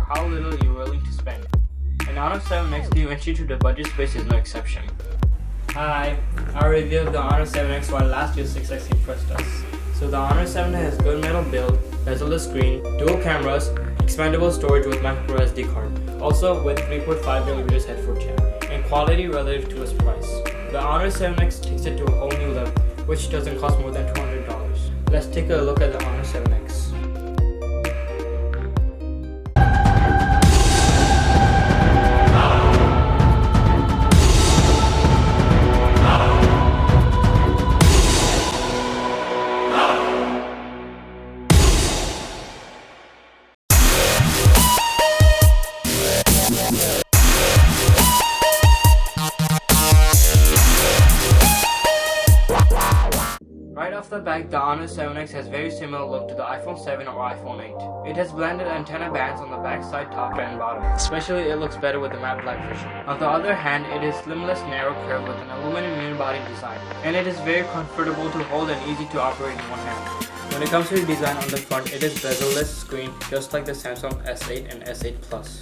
how little you're willing to spend. An Honor 7X new entry to the budget space is no exception. Hi, our review of the Honor 7X while last year's 6X impressed us. So the Honor 7 has good metal build, bezel-less screen, dual cameras, expandable storage with microSD card, also with 3.5mm headphone jack, and quality relative to its price. The Honor 7X takes it to a whole new level, which doesn't cost more than $200. Let's take a look at the Honor 7X. Right off the bat, the Honor 7X has very similar look to the iPhone 7 or iPhone 8. It has blended antenna bands on the back side, top and bottom. Especially it looks better with the matte black version. On the other hand, it is slimless narrow curve with an aluminum unibody design. And it is very comfortable to hold and easy to operate in one hand. When it comes to the design on the front, it is bezel-less screen just like the Samsung S8 and S8 Plus.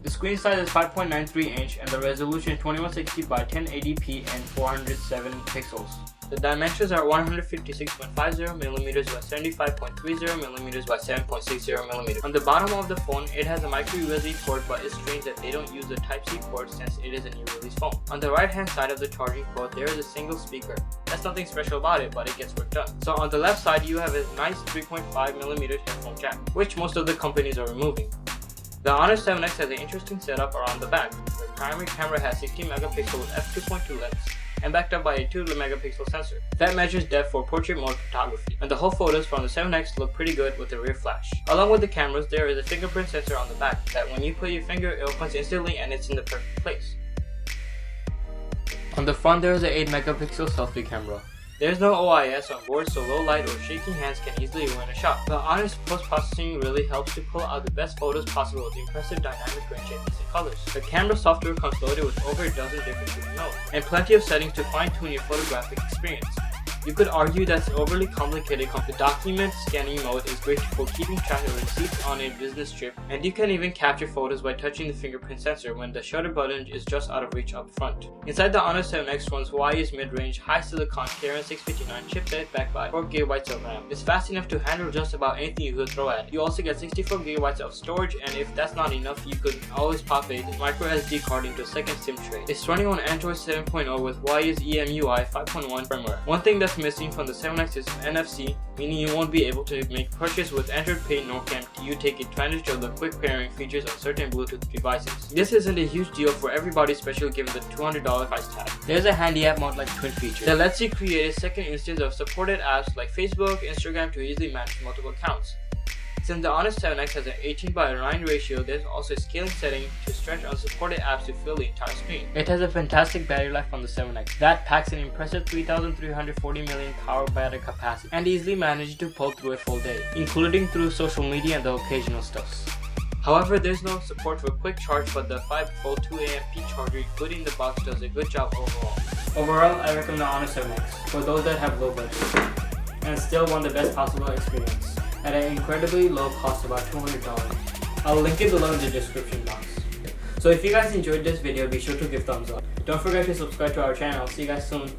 The screen size is 5.93 inch and the resolution is 2160 by 1080p and 407 pixels. The dimensions are 156.50mm by 75.30mm by 7.60mm. On the bottom of the phone, it has a microSD port, but it's strange that they don't use the Type-C port since it is a new release phone. On the right hand side of the charging port, there is a single speaker. That's nothing special about it, but it gets work done. So on the left side, you have a nice 3.5mm headphone jack, which most of the companies are removing. The Honor 7X has an interesting setup around the back. The primary camera has 16MP with f2.2 lens and backed up by a 2MP sensor that measures depth for portrait mode photography. And the whole photos from the 7X look pretty good with the rear flash. Along with the cameras, there is a fingerprint sensor on the back that when you put your finger, it opens instantly and it's in the perfect place. On the front, there is an 8MP selfie camera. There is no OIS on board, so low light or shaking hands can easily ruin a shot. The Honor's post-processing really helps to pull out the best photos possible with impressive dynamic range and decent colors. The camera software comes loaded with over a dozen different shooting modes, and plenty of settings to fine-tune your photographic experience. You could argue that's overly complicated. The document scanning mode is great for keeping track of receipts on a business trip, and you can even capture photos by touching the fingerprint sensor when the shutter button is just out of reach up front. Inside the Honor 7X runs Huawei's mid-range high silicon KRN659 chipset backed by 4GB of RAM. It's fast enough to handle just about anything you could throw at it. You also get 64GB of storage, and if that's not enough, you could always pop a microSD card into a second SIM tray. It's running on Android 7.0 with Huawei's EMUI 5.1 firmware. One thing that's missing from the 7X is NFC, meaning you won't be able to make purchase with Android Pay nor can you take advantage of the quick pairing features on certain Bluetooth devices. This isn't a huge deal for everybody, especially given the $200 price tag. There's a handy app mode like Twin feature that lets you create a second instance of supported apps like Facebook, Instagram to easily manage multiple accounts. Since the Honor 7X has an 18:9 ratio, there's also a scaling setting to stretch unsupported apps to fill the entire screen. It has a fantastic battery life on the 7X that packs an impressive 3,340 million power battery capacity and easily manages to pull through a full day, including through social media and the occasional stuff. However, there's no support for quick charge, but the 5V 2AMP charger including the box does a good job overall. Overall, I recommend the Honor 7X for those that have low budget and still want the best possible experience at an incredibly low cost, about $200. I'll link it below in the description box. So if you guys enjoyed this video, be sure to give thumbs up. Don't forget to subscribe to our channel. See you guys soon.